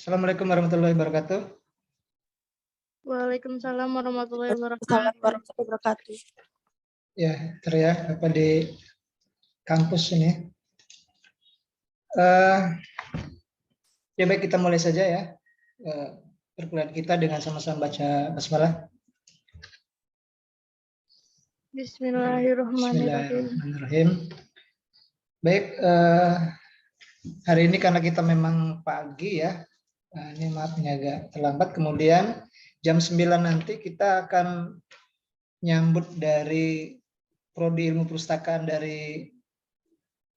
Assalamualaikum warahmatullahi wabarakatuh. Waalaikumsalam warahmatullahi Waalaikumsalam wabarakatuh. warahmatullahi wabarakatuh. Ya, teriak apa di kampus ini. Ya baik, kita mulai saja ya perkuliahan kita dengan sama-sama baca basmalah. Bismillahirrahmanirrahim. Bismillahirrahmanirrahim. Baik, hari ini karena kita memang pagi ya, ini maaf ini agak terlambat. Kemudian jam 9 nanti kita akan nyambut dari Prodi Ilmu Perpustakaan dari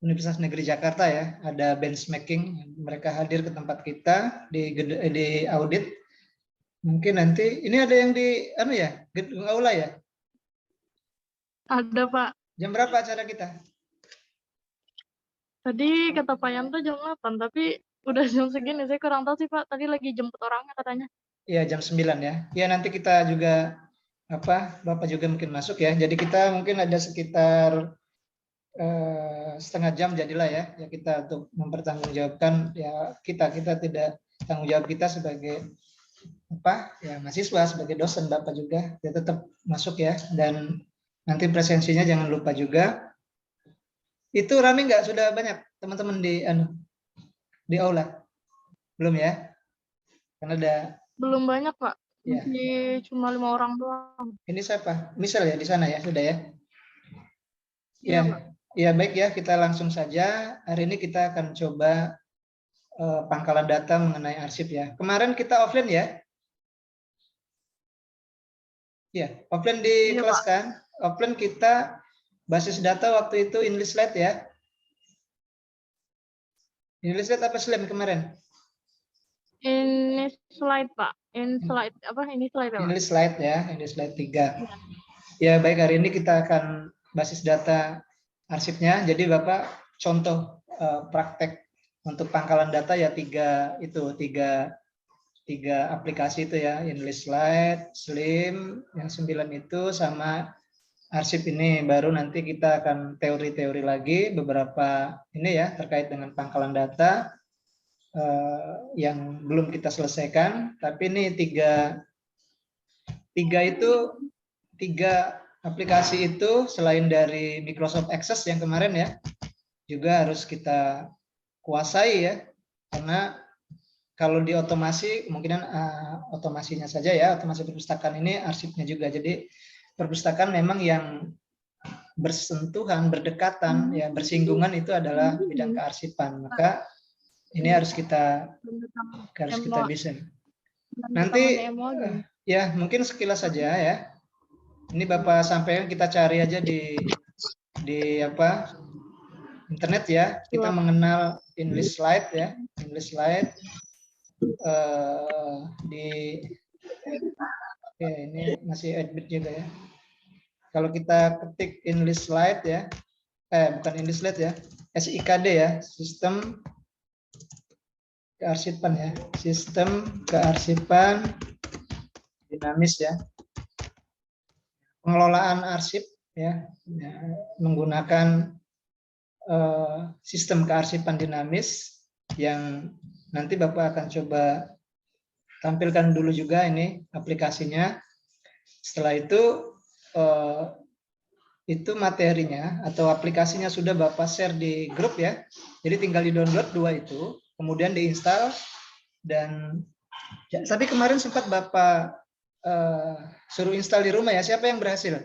Universitas Negeri Jakarta ya, ada benchmarking, mereka hadir ke tempat kita di audit. Mungkin nanti ini ada yang di gedung aula ya? Ada Pak. Jam berapa acara kita? Tadi kata Pak Yanto jam 8, tapi udah jam segini. Saya kurang tahu sih Pak. Tadi lagi jemput orangnya katanya. Iya, jam 9 ya. Ya nanti kita juga Bapak juga mungkin masuk ya. Jadi kita mungkin ada sekitar setengah jam jadilah ya kita untuk mempertanggungjawabkan ya kita tidak tanggung jawab kita sebagai mahasiswa, sebagai dosen. Bapak juga ya tetap masuk ya, dan nanti presensinya jangan lupa juga. Itu rame nggak, sudah banyak teman-teman di aula? Belum ya, karena ada belum banyak Pak, ya. Masih cuma 5 orang doang. Ini siapa? Misal ya di sana ya, sudah ya. Iya, Ya, Pak. ya baik ya, kita langsung saja. Hari ini kita akan coba pangkalan data mengenai arsip ya. Kemarin kita offline ya? Ya, offline di Iya, kelas Pak. kan? Offline kita basis data waktu itu English slide ya. English slide apa slam kemarin? Ini slide Pak. Ini slide ya Pak? English slide ya, English slide 3. Ya baik, hari ini kita akan basis data arsipnya. Jadi Bapak contoh praktek untuk pangkalan data ya tiga aplikasi itu ya, English Slide, Slim, yang 9 itu sama arsip ini. Baru nanti kita akan teori-teori lagi beberapa ini ya terkait dengan pangkalan data yang belum kita selesaikan. Tapi ini tiga aplikasi itu selain dari Microsoft Access yang kemarin ya, juga harus kita kuasai ya, karena kalau di otomasi kemungkinan otomasinya saja ya, otomasi perpustakaan ini arsipnya juga. Jadi perpustakaan memang yang bersentuhan, berdekatan ya, bersinggungan itu adalah bidang kearsipan. Maka ini harus kita bisa. Nanti ya mungkin sekilas saja ya. Ini Bapak sampaikan, kita cari aja di internet ya. Kita mengenal English Slide ya, English Slide ini masih edit juga ya. Kalau kita ketik English Slide ya, bukan English Slide ya, SIKD ya, Sistem Kearsipan ya, Sistem Kearsipan Dinamis ya. Pengelolaan arsip ya, menggunakan sistem kearsipan dinamis yang nanti Bapak akan coba tampilkan dulu juga ini aplikasinya. Setelah itu materinya atau aplikasinya sudah Bapak share di grup ya. Jadi tinggal di-download 2 itu, kemudian diinstal. Dan ya, tapi kemarin sempat Bapak suruh install di rumah ya. Siapa yang berhasil?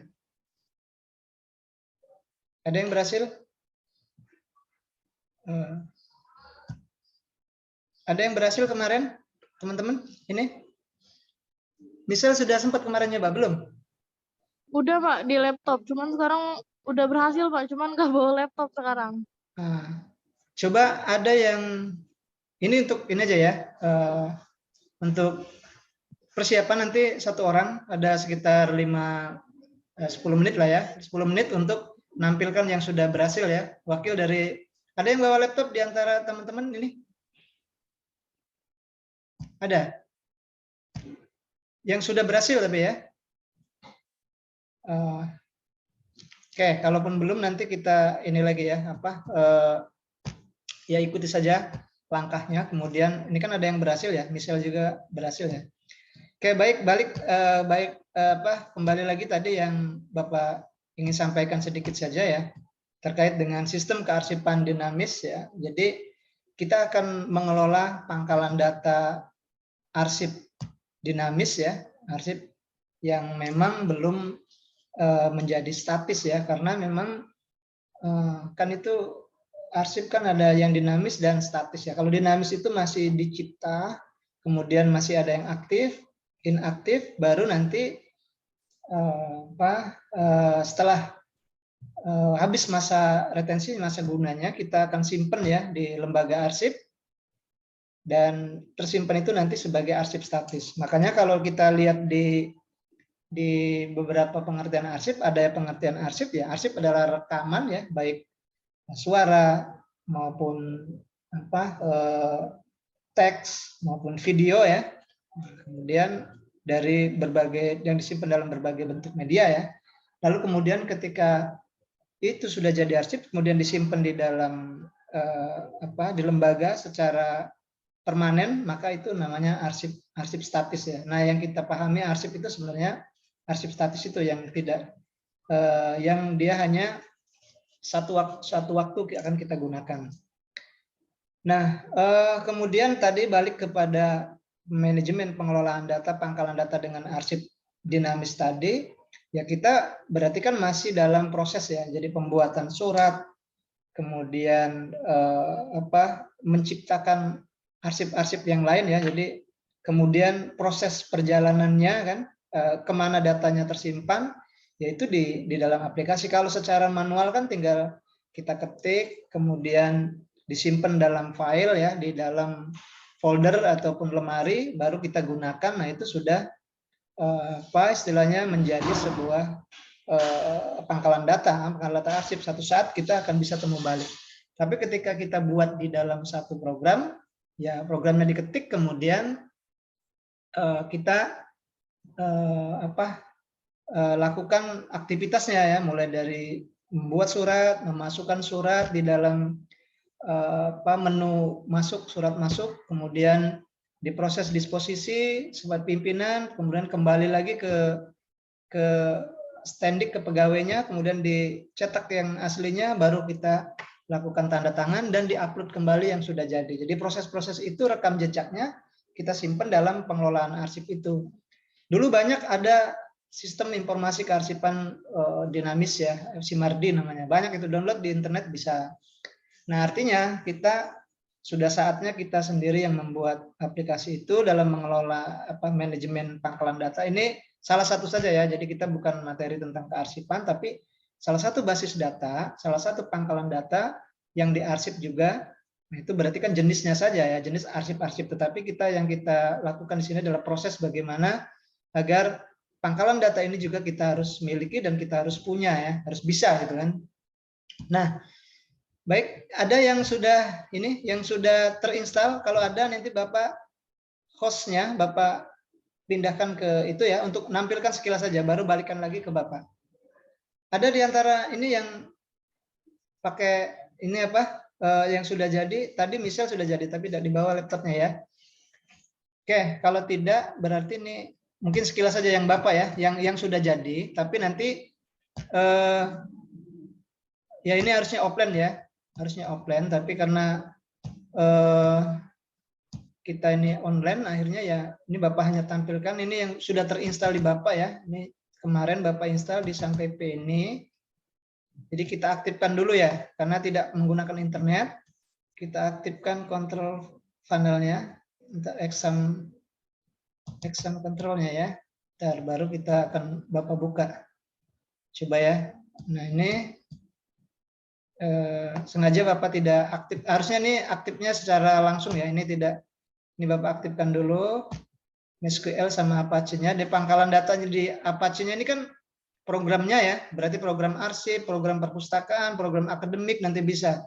Ada yang berhasil? Ada yang berhasil kemarin, teman-teman? Ini? Misal sudah sempat kemarin nyoba belum? Udah Pak, di laptop. Cuman sekarang udah berhasil Pak, cuman nggak bawa laptop sekarang. Coba ada yang ini untuk ini aja ya, untuk persiapan nanti satu orang ada sekitar 10 menit lah ya, 10 menit untuk menampilkan yang sudah berhasil ya. Wakil dari, ada yang bawa laptop di antara teman-teman ini? Ada? Yang sudah berhasil tapi ya? Oke, kalaupun belum nanti kita ini lagi ya, ya ikuti saja langkahnya. Kemudian ini kan ada yang berhasil ya, Michelle juga berhasil ya. Oke, baik, kembali lagi tadi yang Bapak ingin sampaikan sedikit saja ya, terkait dengan sistem kearsipan dinamis ya. Jadi kita akan mengelola pangkalan data arsip dinamis ya, arsip yang memang belum menjadi statis ya, karena memang kan itu arsip kan ada yang dinamis dan statis ya. Kalau dinamis itu masih dicipta, kemudian masih ada yang aktif, inaktif, baru nanti setelah habis masa retensi, masa gunanya, kita akan simpan ya di lembaga arsip, dan tersimpan itu nanti sebagai arsip statis. Makanya kalau kita lihat di beberapa pengertian arsip, ada pengertian arsip ya, arsip adalah rekaman ya, baik suara maupun teks maupun video ya. Kemudian dari berbagai yang disimpan dalam berbagai bentuk media ya. Lalu kemudian ketika itu sudah jadi arsip, kemudian disimpan di dalam di lembaga secara permanen, maka itu namanya arsip statis ya. Nah, yang kita pahami arsip itu sebenarnya arsip statis itu yang tidak yang dia hanya satu waktu akan kita gunakan. Nah, kemudian tadi balik kepada manajemen pengelolaan data, pangkalan data dengan arsip dinamis tadi, ya kita berarti kan masih dalam proses ya. Jadi pembuatan surat, kemudian menciptakan arsip-arsip yang lain ya. Jadi kemudian proses perjalanannya kan, kemana datanya tersimpan, yaitu di dalam aplikasi. Kalau secara manual kan tinggal kita ketik, kemudian disimpan dalam file ya, di dalam folder ataupun lemari, baru kita gunakan. Nah, itu sudah istilahnya menjadi sebuah pangkalan data arsip. Satu saat kita akan bisa temu balik. Tapi ketika kita buat di dalam satu program, ya programnya diketik, kemudian kita lakukan aktivitasnya ya, mulai dari membuat surat, memasukkan surat di dalam menu masuk, surat masuk, kemudian diproses disposisi sebagai pimpinan, kemudian kembali lagi ke standing, ke pegawainya, kemudian dicetak yang aslinya, baru kita lakukan tanda tangan dan diupload kembali yang sudah jadi. Jadi proses-proses itu, rekam jejaknya kita simpan dalam pengelolaan arsip itu. Dulu banyak ada sistem informasi kearsipan dinamis ya, SIMARDI namanya. Banyak itu, download di internet bisa. Nah, artinya kita sudah saatnya kita sendiri yang membuat aplikasi itu dalam mengelola manajemen pangkalan data. Ini salah satu saja ya, jadi kita bukan materi tentang kearsipan, tapi salah satu basis data, salah satu pangkalan data yang diarsip juga. Nah, itu berarti kan jenisnya saja ya, jenis arsip-arsip. Tetapi yang kita lakukan di sini adalah proses bagaimana agar pangkalan data ini juga kita harus miliki dan kita harus punya ya, harus bisa gitu kan. Nah, baik, ada yang sudah terinstall. Kalau ada, nanti Bapak hostnya Bapak pindahkan ke itu ya, untuk menampilkan sekilas saja, baru balikan lagi ke Bapak. Ada di antara ini yang pakai ini yang sudah jadi? Tadi Michelle sudah jadi, tapi tidak dibawa laptopnya ya. Oke, kalau tidak berarti ini mungkin sekilas saja yang Bapak ya, yang sudah jadi, tapi nanti ya ini harusnya offline ya. Harusnya offline, tapi karena kita ini online, akhirnya ya ini Bapak hanya tampilkan ini yang sudah terinstall di Bapak ya. Ini kemarin Bapak install di SangPP ini. Jadi kita aktifkan dulu ya, karena tidak menggunakan internet. Kita aktifkan control panelnya untuk exam controlnya ya. Ntar baru kita akan Bapak buka. Coba ya. Nah, ini sengaja Bapak tidak aktif, harusnya ini aktifnya secara langsung ya, ini tidak, ini Bapak aktifkan dulu MySQL sama Apache-nya. Di pangkalan datanya di Apache-nya ini kan programnya ya, berarti program arsip, program perpustakaan, program akademik nanti bisa.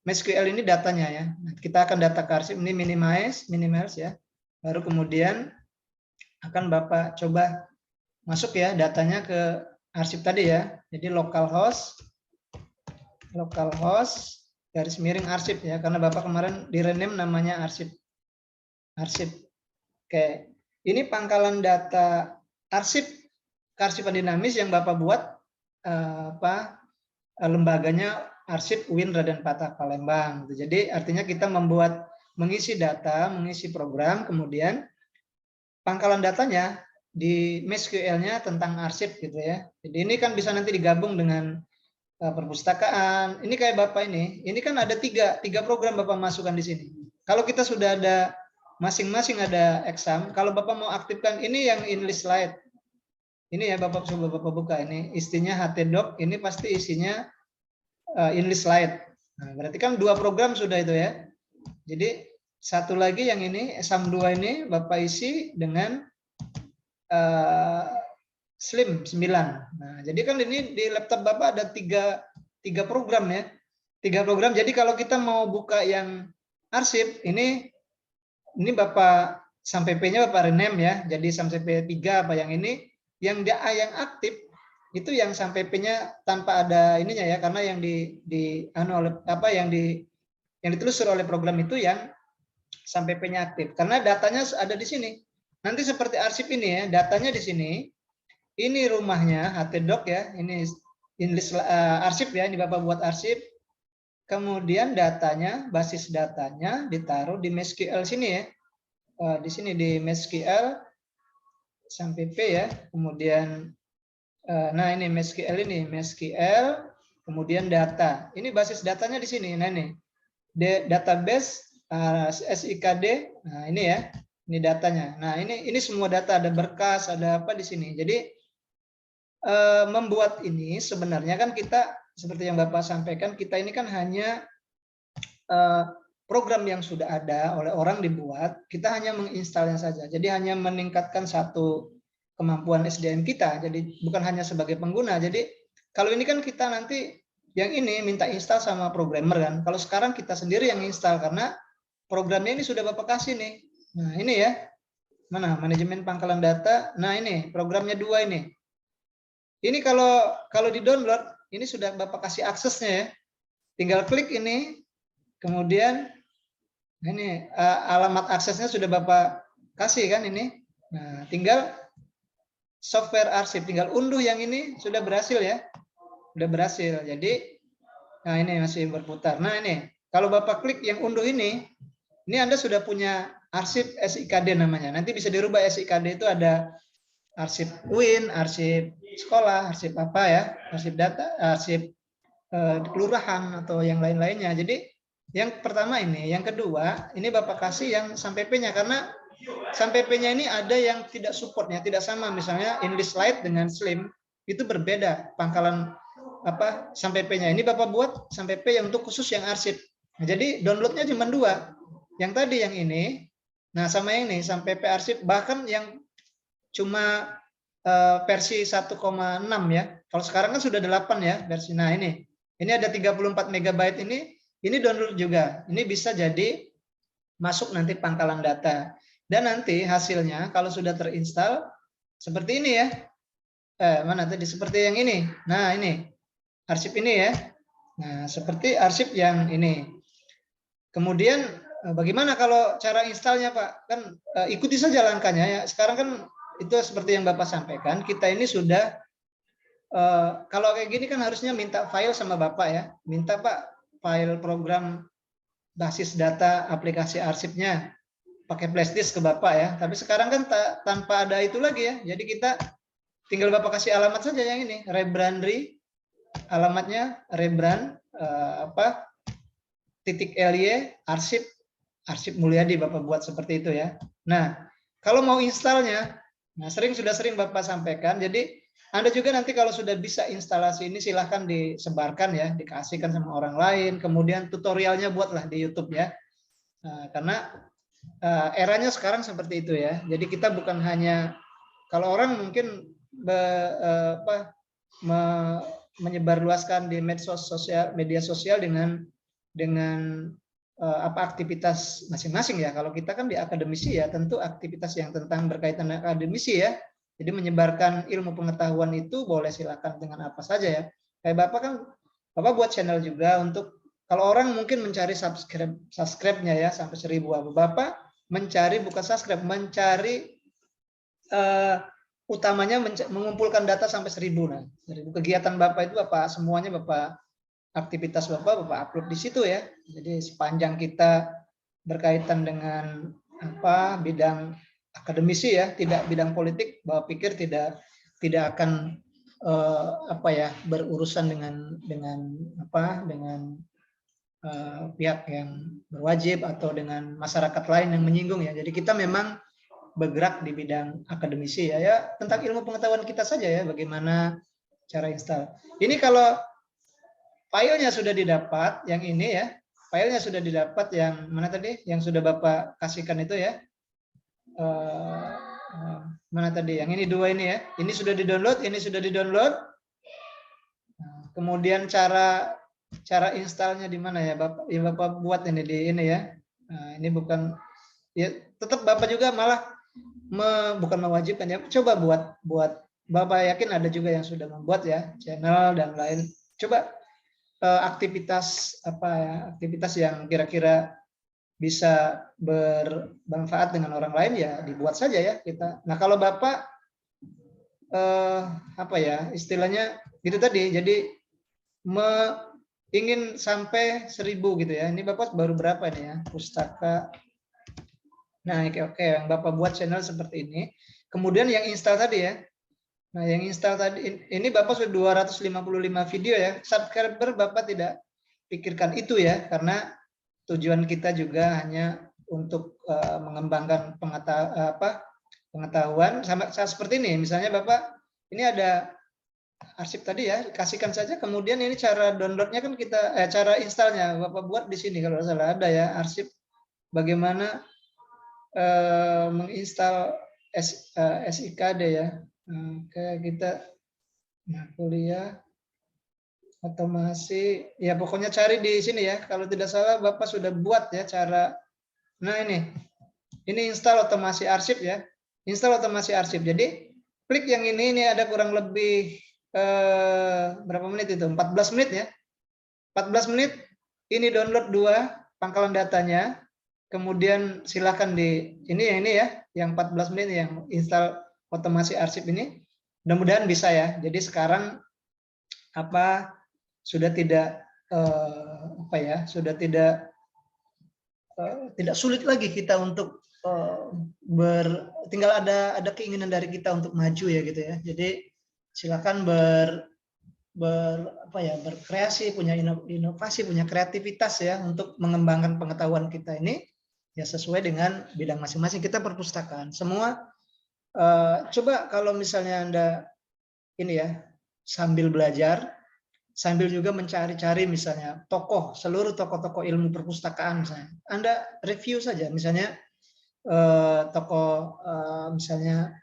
MySQL ini datanya ya, kita akan data ke arsip, ini minimize ya, baru kemudian akan Bapak coba masuk ya datanya ke arsip tadi ya, jadi localhost garis miring arsip ya, karena Bapak kemarin di rename namanya arsip. Arsip. Oke. Ini pangkalan data arsip kearsipan dinamis yang Bapak buat lembaganya arsip UIN Raden Patah Palembang. Jadi artinya kita mengisi data, mengisi program, kemudian pangkalan datanya di MySQL-nya tentang arsip gitu ya. Jadi ini kan bisa nanti digabung dengan perpustakaan. Ini kayak Bapak ini kan ada tiga program Bapak masukkan di sini. Kalau kita sudah ada masing-masing ada exam, kalau Bapak mau aktifkan ini yang English slide. Ini ya Bapak coba Bapak buka ini, istinya htdoc, ini pasti isinya English slide. Nah, berarti kan 2 program sudah itu ya. Jadi satu lagi yang ini exam 2 ini Bapak isi dengan Slim 9. Nah, jadi kan ini di laptop Bapak ada tiga program ya. 3 program. Jadi kalau kita mau buka yang arsip, ini Bapak SAMPP-nya Bapak rename ya. Jadi SAMPP 3 apa yang ini, yang aktif itu yang SAMPP-nya tanpa ada ininya ya, karena yang yang ditelusur oleh program itu yang SAMPP-nya aktif. Karena datanya ada di sini. Nanti seperti arsip ini ya, datanya di sini. Ini rumahnya htdoc ya, ini arsip ya, ini Bapak buat arsip. Kemudian datanya, basis datanya ditaruh di MySQL sini ya. Di sini di MySQL SAMPP ya. Kemudian nah ini MySQL, kemudian data. Ini basis datanya di sini. Nah ini database SIKD. Nah ini ya, ini datanya. Nah ini semua data, ada berkas, ada apa di sini. Jadi membuat ini sebenarnya kan kita seperti yang Bapak sampaikan, kita ini kan hanya program yang sudah ada oleh orang dibuat, kita hanya menginstalnya saja. Jadi hanya meningkatkan satu kemampuan SDM kita. Jadi bukan hanya sebagai pengguna. Jadi kalau ini kan kita nanti yang ini minta install sama programmer kan. Kalau sekarang kita sendiri yang install karena programnya ini sudah Bapak kasih nih. Nah ini ya, mana manajemen pangkalan data. Nah ini programnya 2 ini. Ini kalau di download ini sudah Bapak kasih aksesnya ya. Tinggal klik ini, kemudian ini alamat aksesnya sudah Bapak kasih kan ini. Nah, tinggal software arsip, tinggal unduh yang ini sudah berhasil ya. Sudah berhasil. Jadi nah ini masih berputar. Nah, ini kalau Bapak klik yang unduh ini Anda sudah punya arsip SIKD namanya. Nanti bisa dirubah SIKD itu ada arsip UIN, arsip sekolah, arsip apa ya, arsip data, arsip kelurahan atau yang lain-lainnya. Jadi yang pertama ini, yang kedua ini Bapak kasih yang SAMPP-nya karena SAMPP-nya ini ada yang tidak supportnya, tidak sama. Misalnya English slide dengan Slim itu berbeda pangkalan apa SAMPP-nya. Ini Bapak buat SAMPP yang untuk khusus yang arsip. Nah, jadi downloadnya cuma 2. Yang tadi yang ini, nah sama yang ini SAMPP arsip, bahkan yang cuma versi 1,6 ya. Kalau sekarang kan sudah 8 ya versi. Nah ini ada 34 MB ini download juga. Ini bisa jadi masuk nanti pangkalan data. Dan nanti hasilnya kalau sudah terinstall seperti ini ya. Mana tadi seperti yang ini. Nah ini arsip ini ya. Nah seperti arsip yang ini. Kemudian bagaimana kalau cara installnya Pak? Kan ikuti saja langkahnya ya. Sekarang kan itu seperti yang Bapak sampaikan, kita ini sudah kalau kayak gini kan harusnya minta file sama Bapak ya, minta Pak file program basis data aplikasi arsipnya pakai flash disk ke Bapak ya. Tapi sekarang kan tanpa ada itu lagi ya, jadi kita tinggal Bapak kasih alamat saja yang ini, rebrandry, alamatnya rebrand .ly arsip Mulyadi Bapak buat seperti itu ya. Nah kalau mau installnya, nah sudah sering Bapak sampaikan, jadi Anda juga nanti kalau sudah bisa instalasi ini silahkan disebarkan ya, dikasihkan sama orang lain, kemudian tutorialnya buatlah di YouTube ya. Karena eranya sekarang seperti itu ya, jadi kita bukan hanya, kalau orang mungkin menyebarluaskan di media sosial dengan aktivitas masing-masing ya. Kalau kita kan di akademisi ya, tentu aktivitas yang tentang berkaitan dengan akademisi ya. Jadi menyebarkan ilmu pengetahuan itu boleh silakan dengan apa saja ya. Kayak Bapak kan, Bapak buat channel juga untuk Kalau orang mungkin mencari subscribe-nya ya sampai 1000. Bapak mencari bukan subscribe, mencari utamanya mengumpulkan data sampai 1000. Nah, dari kegiatan Bapak itu Bapak semuanya Bapak aktivitas Bapak upload di situ ya. Jadi sepanjang kita berkaitan dengan bidang akademisi ya, tidak bidang politik, Bapak pikir tidak akan berurusan dengan pihak yang berwajib atau dengan masyarakat lain yang menyinggung ya. Jadi kita memang bergerak di bidang akademisi ya, tentang ilmu pengetahuan kita saja ya, bagaimana cara install. Ini kalau filenya sudah didapat, yang ini ya, filenya sudah didapat, yang mana tadi, yang sudah Bapak kasihkan itu ya, mana tadi, yang ini 2 ini ya, ini sudah di-download, ini sudah di-download. Kemudian cara installnya di mana ya Bapak? Ya Bapak buat ini di ini ya. Nah, ini bukan ya, tetap Bapak juga malah bukan mewajibkan ya. Coba buat Bapak yakin ada juga yang sudah membuat ya, channel dan lain. Coba aktivitas aktivitas yang kira-kira bisa bermanfaat dengan orang lain ya dibuat saja ya kita. Nah, kalau Bapak istilahnya gitu tadi, jadi ingin sampai 1000 gitu ya. Ini Bapak baru berapa nih ya? Pustaka. Nah, oke, yang Bapak buat channel seperti ini. Kemudian yang install tadi ya. Nah, yang install tadi ini Bapak sudah 255 video ya. Subscriber Bapak tidak pikirkan itu ya, karena tujuan kita juga hanya untuk mengembangkan pengetahuan sama seperti ini. Misalnya Bapak ini ada arsip tadi ya, kasihkan saja. Kemudian ini cara downloadnya kan kita cara installnya Bapak buat di sini kalau salah ada ya, arsip bagaimana menginstal SIKD ya. Kayak kita kuliah otomasi ya, pokoknya cari di sini ya. Kalau tidak salah Bapak sudah buat ya cara. Nah, ini install otomasi arsip ya. Install otomasi arsip. Jadi klik yang ini ada kurang lebih berapa menit itu? 14 menit ya. 14 menit ini download 2 pangkalan datanya. Kemudian silakan di ini ya, yang 14 menit yang install otomasi arsip ini. Mudah-mudahan bisa ya. Jadi sekarang sudah tidak sudah tidak sulit lagi kita untuk tinggal ada keinginan dari kita untuk maju ya gitu ya. Jadi silakan berkreasi, punya inovasi, punya kreativitas ya untuk mengembangkan pengetahuan kita ini ya sesuai dengan bidang masing-masing. Kita perpustakaan semua. Coba kalau misalnya Anda ini ya sambil belajar, sambil juga mencari-cari misalnya seluruh tokoh-tokoh ilmu perpustakaan misalnya. Anda review saja misalnya tokoh misalnya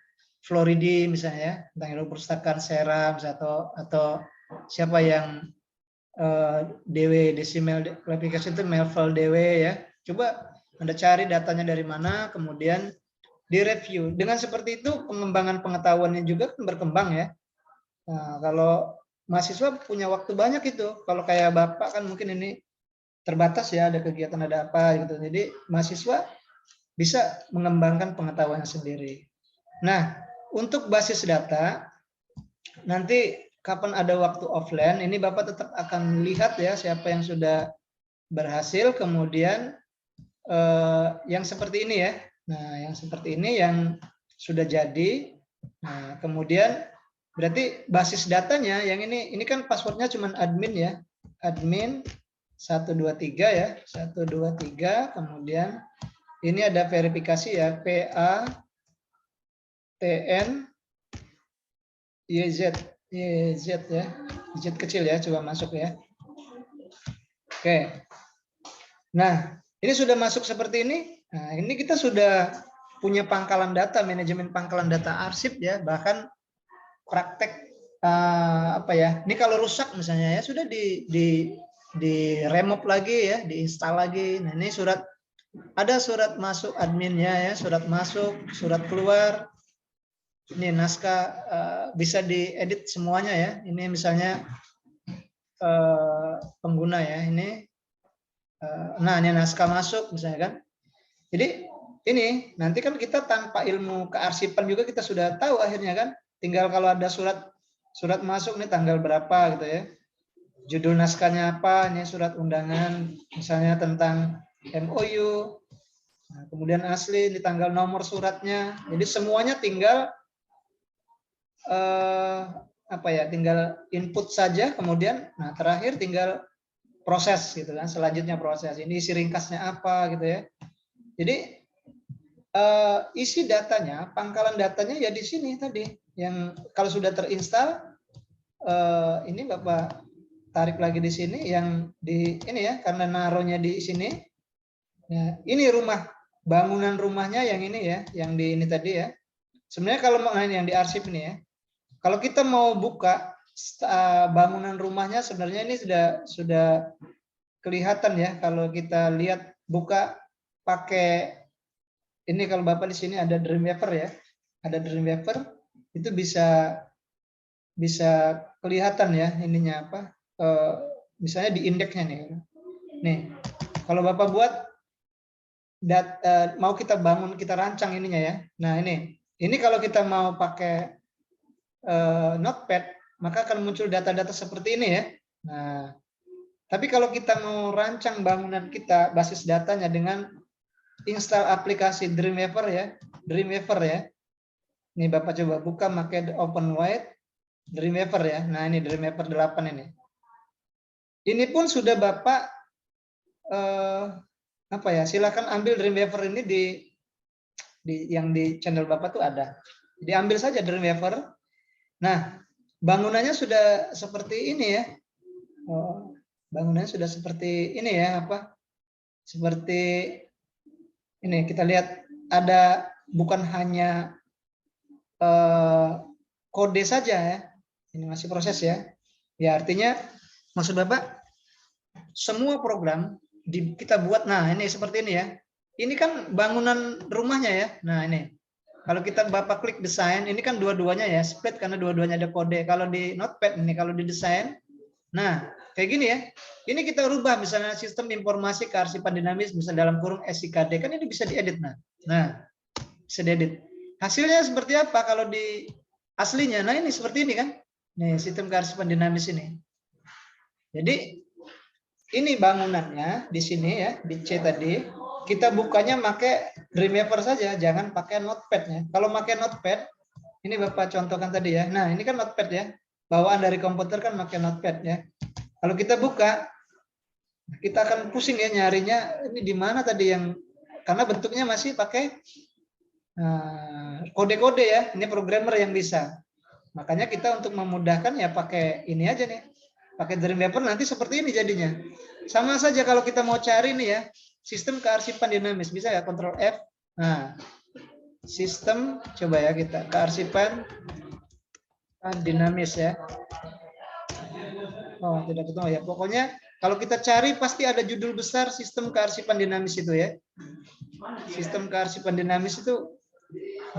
Floridi misalnya ya, tentang ilmu perpustakaan, Sera misalnya, atau siapa yang DW decimal classification itu Melville DW ya. Coba Anda cari datanya dari mana, kemudian direview. Dengan seperti itu pengembangan pengetahuannya juga kan berkembang ya. Nah, kalau mahasiswa punya waktu banyak itu. Kalau kayak Bapak kan mungkin ini terbatas ya, ada kegiatan ada apa gitu. Jadi mahasiswa bisa mengembangkan pengetahuannya sendiri. Nah, untuk basis data nanti kapan ada waktu offline ini Bapak tetap akan lihat ya siapa yang sudah berhasil, kemudian yang seperti ini ya. Nah, yang seperti ini yang sudah jadi. Nah, kemudian berarti basis datanya yang ini kan passwordnya cuma admin ya. Admin 123 ya. 123, kemudian ini ada verifikasi ya, PATN YZ ya. Z kecil ya, coba masuk ya. Oke. Nah, ini sudah masuk seperti ini. Nah, ini kita sudah punya pangkalan data, manajemen pangkalan data arsip ya, bahkan praktek ini kalau rusak misalnya ya sudah di remove lagi ya, diinstal lagi. Nah, ini ada surat masuk adminnya ya, surat masuk, surat keluar. Ini naskah bisa diedit semuanya ya. Ini misalnya pengguna ya, ini Nah, ini naskah masuk misalnya kan. Jadi ini nanti kan kita tanpa ilmu kearsipan juga kita sudah tahu akhirnya kan. Tinggal kalau ada surat masuk nih tanggal berapa gitu ya. Judul naskahnya apa, ini surat undangan misalnya tentang MOU. Nah, kemudian asli di tanggal nomor suratnya. Jadi semuanya tinggal tinggal input saja, kemudian nah terakhir tinggal proses gitu kan. Selanjutnya proses. Ini isi ringkasnya apa gitu ya. Jadi isi datanya, pangkalan datanya ya di sini tadi. Yang kalau sudah terinstal, ini Bapak tarik lagi di sini, yang di ini ya, karena naruhnya di sini. Ya, ini rumah, bangunan rumahnya yang ini ya, yang di ini tadi ya. Sebenarnya kalau mau yang di arsip ini ya, kalau kita mau buka bangunan rumahnya sebenarnya ini sudah kelihatan ya kalau kita lihat buka pakai ini. Kalau Bapak di sini ada Dreamweaver ya, ada Dreamweaver itu bisa kelihatan ya ininya apa, misalnya di indeksnya nih. Nih, kalau Bapak buat mau kita bangun, kita rancang ininya ya. Nah ini kalau kita mau pakai Notepad, maka akan muncul data-data seperti ini ya. Nah, tapi kalau kita mau rancang bangunan kita, basis datanya dengan install aplikasi Dreamweaver ya, Ini Bapak coba buka pakai Open Wide Dreamweaver ya. Nah ini Dreamweaver 8 ini. Ini pun sudah Bapak silakan ambil Dreamweaver ini di yang di channel Bapak tuh ada. Jadi ambil saja Dreamweaver. Nah, bangunannya sudah seperti ini ya. Bangunannya sudah seperti ini ya, seperti ini. Kita lihat ada bukan hanya kode saja ya. Ini masih proses ya. Ya artinya maksud Bapak semua program kita buat. Nah ini seperti ini ya. Ini kan bangunan rumahnya ya. Nah ini kalau kita Bapak klik desain, ini kan dua-duanya ya split karena dua-duanya ada kode. Kalau di Notepad ini kalau di desain, nah kayak gini ya. Ini kita rubah misalnya sistem informasi kearsipan dinamis misalnya dalam kurung SIKD, kan ini bisa diedit. Nah bisa diedit. Hasilnya seperti apa kalau di aslinya? Nah ini seperti ini kan. Nih sistem kearsipan dinamis ini. Jadi ini bangunannya di sini ya, di C tadi. Kita bukanya pakai Dreamweaver saja, jangan pakai Notepad-nya. Kalau pakai Notepad, ini Bapak contohkan tadi ya. Nah, ini kan Notepad ya. Bawaan dari komputer kan pakai Notepad ya. Kalau kita buka, kita akan pusing ya nyarinya ini di mana tadi yang, karena bentuknya masih pakai kode-kode ya. Ini programmer yang bisa. Makanya kita untuk memudahkan ya pakai ini aja nih. Pakai Dreamweaver nanti seperti ini jadinya. Sama saja kalau kita mau cari nih ya, sistem kearsipan dinamis, bisa ya Ctrl F. Nah, sistem coba ya kita kearsipan dinamis ya. Oh, tidak ketemu ya. Pokoknya kalau kita cari pasti ada judul besar sistem kearsipan dinamis itu ya. Sistem kearsipan dinamis itu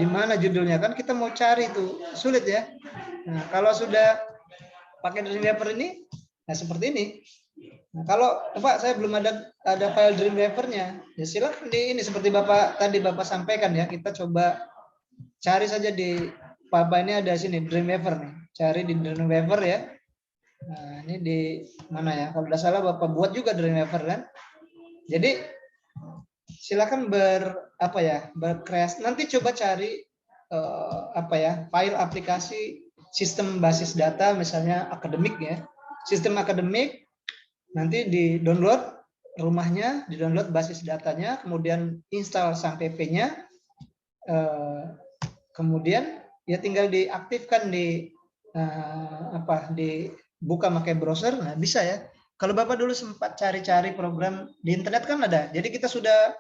di mana judulnya, kan kita mau cari itu sulit ya. Nah, kalau sudah pakai Dreamweaver ini, nah seperti ini. Nah, kalau Pak saya belum ada file Dreamweaver-nya, ya silakan di ini seperti Bapak tadi Bapak sampaikan ya, kita coba cari saja di Bapak ini ada sini Dreamweaver nih, cari di Dreamweaver ya. Nah ini di mana ya? Kalau tidak salah Bapak buat juga Dreamweaver kan. Jadi silakan berkreasi. Nanti coba cari file aplikasi sistem basis data misalnya akademik ya, sistem akademik. Nanti di download rumahnya, di download basis datanya, kemudian install sang PP-nya, kemudian ya tinggal diaktifkan dibuka pakai browser. Nah bisa ya. Kalau Bapak dulu sempat cari-cari program di internet kan ada. Jadi kita sudah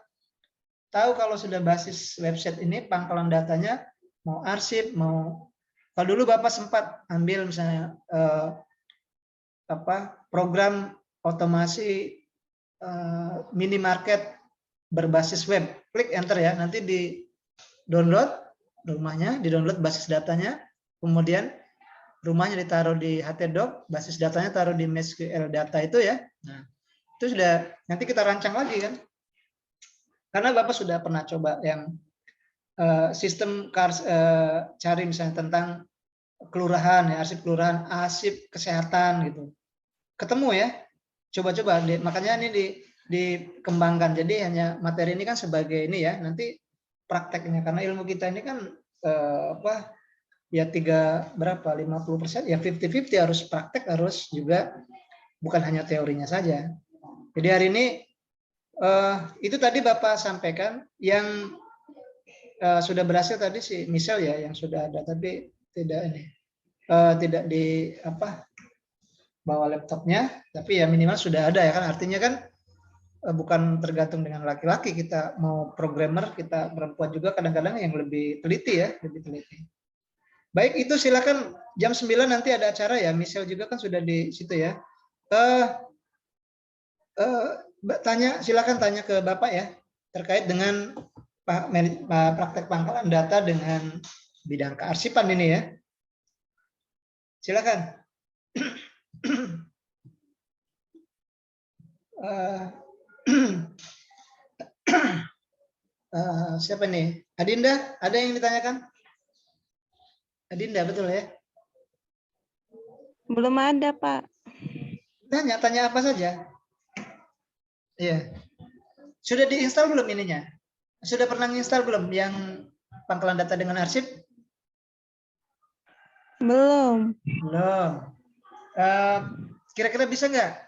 tahu kalau sudah basis website ini pangkalan datanya mau arsip mau. Kalau dulu Bapak sempat ambil misalnya program otomasi minimarket berbasis web, klik enter ya, nanti di download rumahnya, di download basis datanya, kemudian rumahnya ditaruh di htdoc, basis datanya taruh di MySQL data itu ya. Nah, Itu sudah nanti kita rancang lagi kan. Karena Bapak sudah pernah coba yang sistem cari misalnya tentang kelurahan ya, arsip kelurahan, arsip kesehatan gitu. Ketemu ya. Coba-coba makanya ini dikembangkan. Jadi hanya materi ini kan sebagai ini ya, nanti prakteknya karena ilmu kita ini kan ya 50% ya 50-50 harus praktek, harus juga bukan hanya teorinya saja. Jadi hari ini itu tadi Bapak sampaikan yang sudah berhasil tadi si Michelle ya, yang sudah ada tapi tidak di bawa laptopnya, tapi ya minimal sudah ada ya kan, artinya kan bukan tergantung dengan laki-laki, kita mau programmer, kita perempuan juga kadang-kadang yang lebih teliti ya, lebih teliti. Baik, itu silakan jam 9 nanti ada acara ya, Michelle juga kan sudah di situ ya. Silakan tanya ke Bapak ya, terkait dengan praktek pangkalan data dengan bidang kearsipan ini ya. Silakan. Siapa nih? Adinda, ada yang ditanyakan? Adinda, betul ya? Belum ada, Pak. Tanya apa saja. Iya. Sudah diinstal belum ininya? Sudah pernah install belum yang pangkalan data dengan arsip? Belum. Belum. Kira-kira bisa nggak?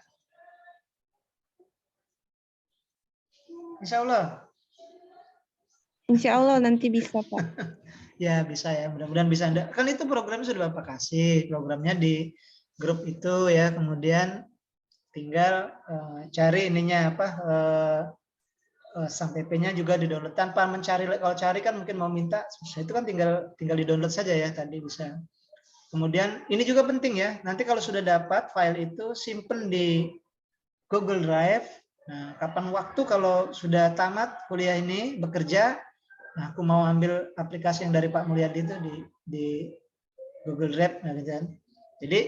Insya Allah. Insya Allah nanti bisa, Pak. Ya bisa ya, mudah-mudahan bisa. Kan itu programnya sudah Bapak kasih, programnya di grup itu ya, kemudian tinggal cari ininya SAMPP-nya juga di-download tanpa mencari. Kalau cari kan mungkin mau minta, itu kan tinggal di-download saja ya, tadi bisa. Kemudian ini juga penting ya, nanti kalau sudah dapat file itu simpen di Google Drive. Nah, kapan waktu kalau sudah tamat kuliah ini bekerja, nah aku mau ambil aplikasi yang dari Pak Mulyadi itu di Google Drive, nah, gitu kan. Jadi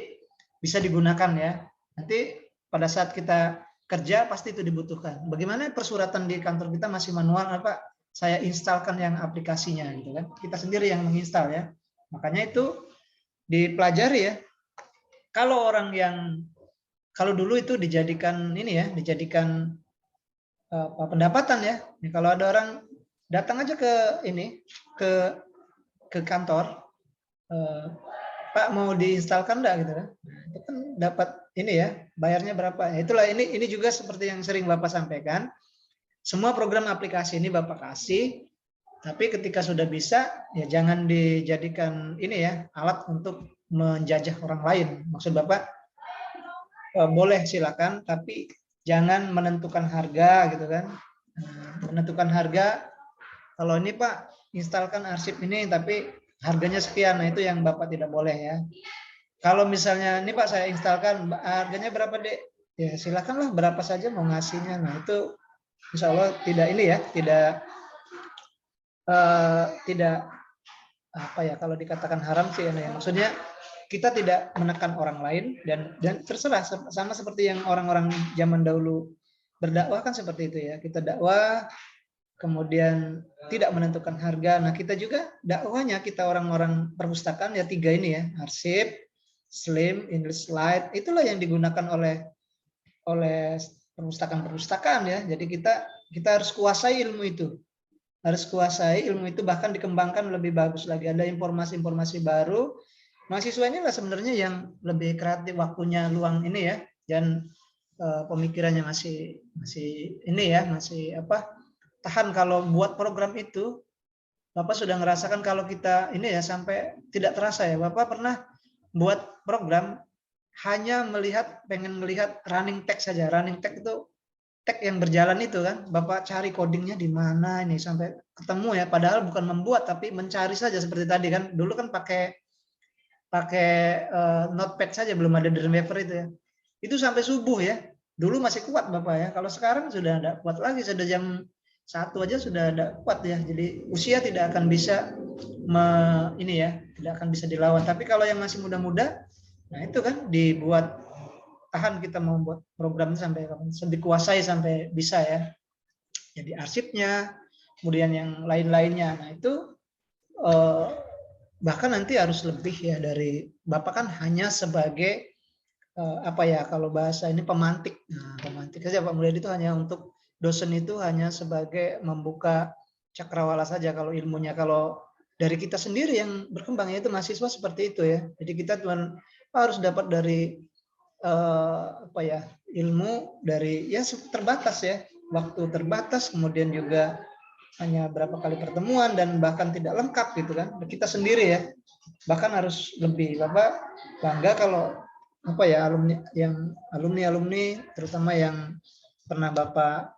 bisa digunakan ya. Nanti pada saat kita kerja pasti itu dibutuhkan. Bagaimana persuratan di kantor kita masih manual, Pak? Saya instalkan yang aplikasinya gitu kan. Kita sendiri yang menginstal ya. Makanya itu dipelajari ya. Kalau dulu itu dijadikan ini ya, dijadikan pendapatan ya. Kalau ada orang datang aja ke ke kantor, Pak mau diinstalkan enggak gitu kan? Itu kan dapat ini ya, bayarnya berapa? Itulah ini juga seperti yang sering Bapak sampaikan. Semua program aplikasi ini Bapak kasih, tapi ketika sudah bisa ya jangan dijadikan ini ya alat untuk menjajah orang lain. Maksud Bapak boleh silakan, tapi jangan menentukan harga gitu kan. Menentukan harga, kalau ini Pak instalkan arsip ini tapi harganya sekian, nah itu yang Bapak tidak boleh ya. Kalau misalnya ini Pak saya instalkan harganya berapa Dek? Ya silakanlah berapa saja mau ngasihnya. Nah itu insya Allah tidak ini ya, tidak apa ya, kalau dikatakan haram sih ya. Maksudnya kita tidak menekan orang lain dan terserah, sama seperti yang orang-orang zaman dahulu berdakwah kan seperti itu ya. Kita dakwah kemudian tidak menentukan harga. Nah, kita juga dakwahnya kita orang-orang perpustakaan ya 3 ini ya, arsip, slim, English Light, itulah yang digunakan oleh perpustakaan ya. Jadi kita harus kuasai ilmu itu. Harus kuasai ilmu itu, bahkan dikembangkan lebih bagus lagi. Ada informasi-informasi baru. Mahasiswa ini lah sebenarnya yang lebih kreatif, waktunya luang ini ya, dan pemikirannya masih ini ya, masih tahan. Kalau buat program itu, Bapak sudah ngerasakan kalau kita ini ya sampai tidak terasa ya. Bapak pernah buat program hanya pengen melihat running text saja. Running text itu tag yang berjalan itu kan, Bapak cari codingnya di mana ini sampai ketemu ya, padahal bukan membuat tapi mencari saja seperti tadi kan. Dulu kan pakai notepad saja, belum ada Dreamweaver itu ya. Itu sampai subuh ya. Dulu masih kuat Bapak ya. Kalau sekarang sudah tidak kuat lagi, sudah jam 1 aja sudah tidak kuat ya. Jadi usia tidak akan bisa tidak akan bisa dilawan. Tapi kalau yang masih muda-muda, nah itu kan dibuat tahan kita mau buat programnya sampai dikuasai sampai bisa ya. Jadi arsipnya, kemudian yang lain-lainnya. Nah itu bahkan nanti harus lebih ya dari Bapak kan hanya sebagai apa ya kalau bahasa ini pemantik. Nah, pemantik saja Pak Mulyadi itu hanya untuk dosen itu hanya sebagai membuka cakrawala saja kalau ilmunya. Kalau dari kita sendiri yang berkembang itu mahasiswa seperti itu ya. Jadi kita cuma harus dapat dari apa ya ilmu dari ya terbatas ya, waktu terbatas, kemudian juga hanya berapa kali pertemuan dan bahkan tidak lengkap gitu kan. Kita sendiri ya bahkan harus lebih. Bapak bangga kalau apa ya alumni terutama yang pernah Bapak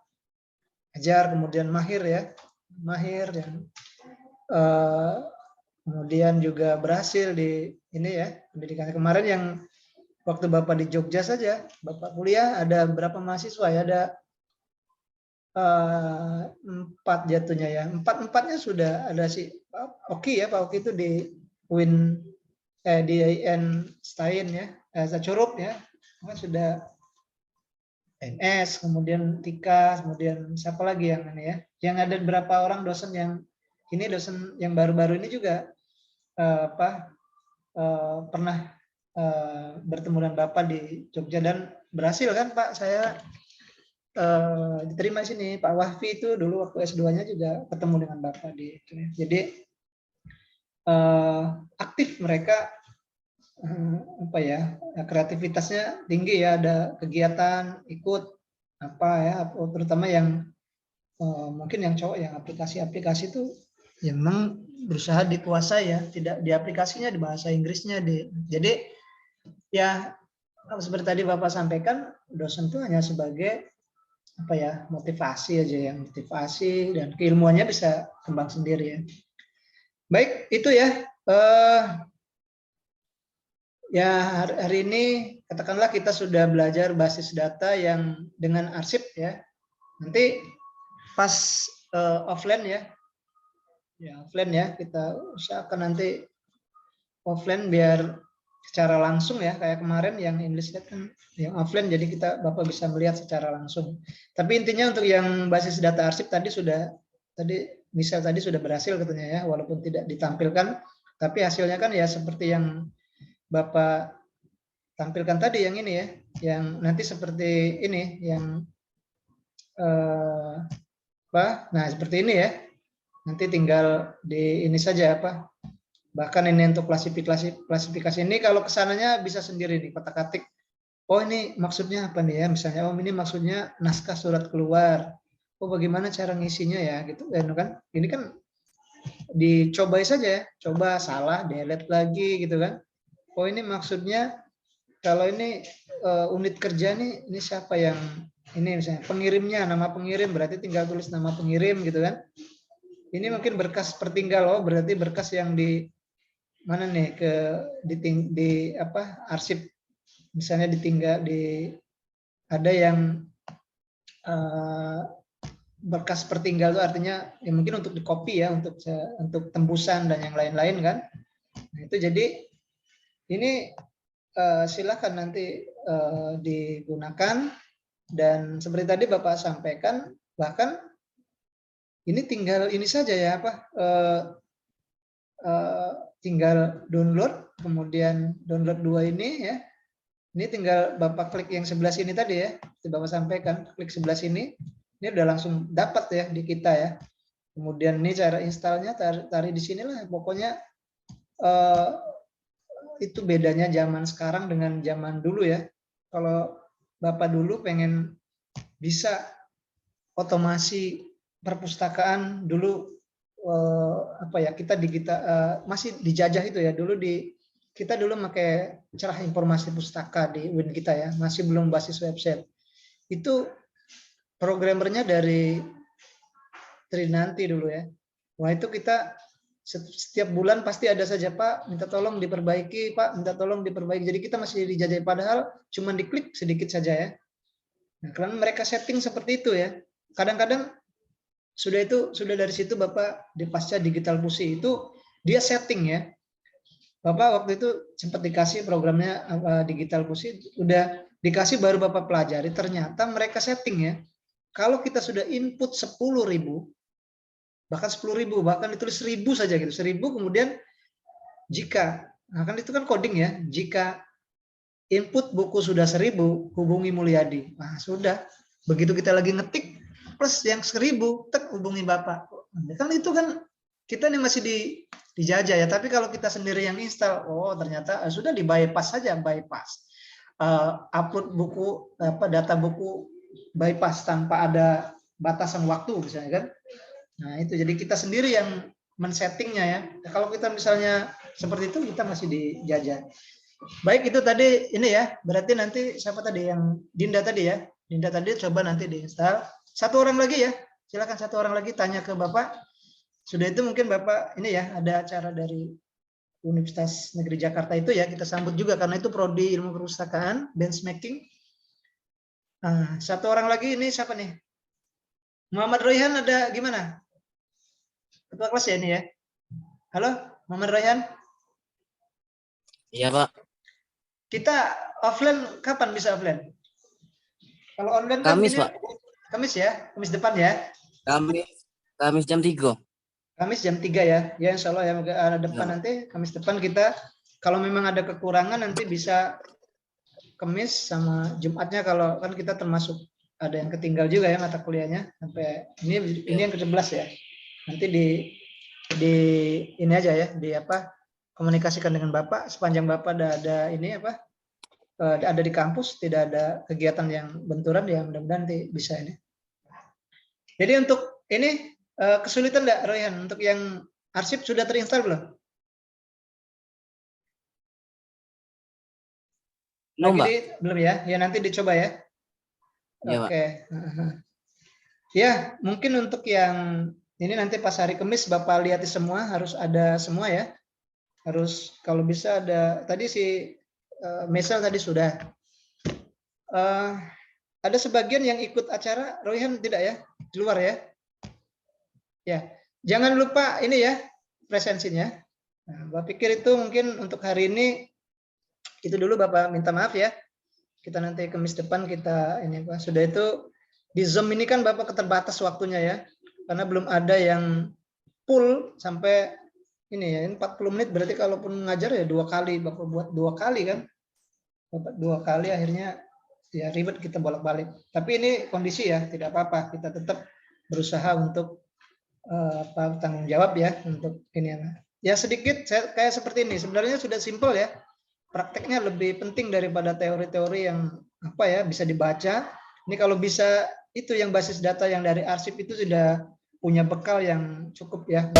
ajar kemudian mahir yang kemudian juga berhasil di ini ya pendidikan kemarin yang waktu Bapak di Jogja saja Bapak kuliah ada berapa mahasiswa ya, ada 4 jatuhnya ya, empatnya sudah ada si Oki ya, Pak Oki itu di UIN di Einstein ya, Curup ya, sudah NS, kemudian Tika, kemudian siapa lagi yang ini ya, yang ada berapa orang dosen yang ini, dosen yang baru-baru ini juga pernah bertemu dengan Bapak di Jogja dan berhasil kan Pak, saya diterima di sini. Pak Wahfi itu dulu waktu S2-nya juga ketemu dengan Bapak di itu ya. Jadi aktif mereka apa ya, kreativitasnya tinggi ya, ada kegiatan ikut apa ya, terutama yang mungkin yang cowok yang aplikasi-aplikasi itu yang memang berusaha dikuasai ya, tidak di aplikasinya di bahasa Inggrisnya jadi ya seperti tadi Bapak sampaikan, dosen itu hanya sebagai apa ya, motivasi aja ya, motivasi dan keilmuannya bisa kembang sendiri ya. Baik, itu ya. Ya hari ini katakanlah kita sudah belajar basis data yang dengan arsip ya. Nanti pas offline ya, offline ya, kita usahakan nanti offline biar secara langsung ya, kayak kemarin yang English kan yang offline, jadi Bapak bisa melihat secara langsung. Tapi intinya untuk yang basis data arsip tadi misal tadi sudah berhasil katanya ya, walaupun tidak ditampilkan, tapi hasilnya kan ya seperti yang Bapak tampilkan tadi yang ini ya, yang nanti seperti ini yang nah seperti ini ya. Nanti tinggal di ini saja apa. Bahkan ini untuk klasifikasi ini kalau kesananya bisa sendiri nih kotak-atik. Oh ini maksudnya apa nih ya? Misalnya oh ini maksudnya naskah surat keluar. Oh bagaimana cara ngisinya ya gitu kan. Ini kan dicobai saja ya. Coba salah delete lagi gitu kan. Oh ini maksudnya kalau ini unit kerja nih, ini siapa yang ini misalnya pengirimnya, nama pengirim, berarti tinggal tulis nama pengirim gitu kan. Ini mungkin berkas pertinggal, oh berarti berkas yang di mana nih di apa arsip misalnya ditinggal ada yang berkas pertinggal itu artinya ya mungkin untuk di copy ya, untuk tembusan dan yang lain-lain kan. Nah, itu jadi ini silakan nanti digunakan, dan seperti tadi Bapak sampaikan, bahkan ini tinggal ini saja ya apa tinggal download, kemudian download 2 ini ya, ini tinggal Bapak klik yang sebelah sini tadi ya, seperti Bapak sampaikan, klik sebelah sini, ini udah langsung dapat ya di kita ya. Kemudian ini cara installnya tarik di sinilah, pokoknya itu bedanya zaman sekarang dengan zaman dulu ya. Kalau Bapak dulu pengen bisa otomasi perpustakaan dulu apa ya, kita masih dijajah itu ya, kita dulu pakai cerah informasi pustaka di UIN kita ya, masih belum basis website. Itu programmernya dari Trinanti dulu ya. Wah itu kita setiap bulan pasti ada saja, Pak minta tolong diperbaiki, Pak minta tolong diperbaiki. Jadi kita masih dijajah, padahal cuma diklik sedikit saja ya. Nah, karena mereka setting seperti itu ya. Kadang-kadang sudah dari situ Bapak di pasca digital pusi itu dia setting ya. Bapak waktu itu sempat dikasih programnya digital pusi, udah dikasih baru Bapak pelajari, ternyata mereka setting ya. Kalau kita sudah input 10.000, bahkan 10.000, bahkan ditulis 1.000 saja gitu, 1.000 kemudian jika, nah kan itu kan coding ya, jika input buku sudah 1.000, hubungi Mulyadi. Nah sudah, begitu kita lagi ngetik, plus yang 1.000, tek hubungi Bapak. Kan itu kan, kita nih masih dijajah ya, tapi kalau kita sendiri yang install, oh ternyata sudah di bypass saja, bypass. Upload buku, data buku, bypass tanpa ada batasan waktu misalnya kan. Nah itu jadi kita sendiri yang men-settingnya ya. Kalau kita misalnya seperti itu kita masih dijajah. Baik itu tadi ini ya. Berarti nanti siapa tadi yang Dinda tadi ya. Dinda tadi coba nanti diinstal. Satu orang lagi ya. Silakan satu orang lagi tanya ke Bapak. Sudah itu mungkin Bapak ini ya ada acara dari Universitas Negeri Jakarta itu ya kita sambut juga karena itu prodi ilmu perpustakaan benchmarking. Nah, satu orang lagi ini siapa nih? Muhammad Royhan ada gimana? Ketua kelas ya ini ya. Halo, Muhammad Royhan? Iya, Pak. Kita offline kapan bisa offline? Kalau online kan Kamis, ini, Pak. Kamis ya, Kamis depan ya. Kamis jam 3. Kamis jam 3 ya. Ya insya Allah ya ada depan Ya. nanti Kamis depan kita kalau memang ada kekurangan nanti bisa Kamis sama Jumatnya kalau kan kita termasuk ada yang ketinggal juga ya mata kuliahnya sampai ini yang ke-11 ya. Nanti di ini aja ya di komunikasikan dengan Bapak sepanjang Bapak ada ini ada di kampus tidak ada kegiatan yang benturan ya mudah-mudahan nanti bisa ini. Jadi untuk ini kesulitan enggak Royhan untuk yang arsip sudah terinstall belum? Belum, Pak. Belum ya? Ya nanti dicoba ya. Iya, Pak. Oke. Ya, mungkin untuk yang ini nanti pas hari Kamis Bapak lihat semua harus ada semua ya. Harus kalau bisa ada tadi si Mesel tadi sudah. Ada sebagian yang ikut acara Royhan tidak ya? Di luar ya? Ya. Jangan lupa ini ya presensinya. Nah, Bapak pikir itu mungkin untuk hari ini itu dulu Bapak minta maaf ya. Kita nanti Kamis depan kita ini Pak. Sudah itu di Zoom ini kan Bapak keterbatas waktunya ya. Karena belum ada yang full sampai ini ya 40 menit berarti kalaupun ngajar ya 2 kali Bapak buat 2 kali kan. Bapak 2 kali akhirnya ya ribet kita bolak-balik. Tapi ini kondisi ya tidak apa-apa. Kita tetap berusaha untuk tanggung jawab ya untuk ini ya sedikit kayak seperti ini. Sebenarnya sudah simpel ya. Prakteknya lebih penting daripada teori-teori yang bisa dibaca. Ini kalau bisa itu yang basis data yang dari arsip itu sudah punya bekal yang cukup ya.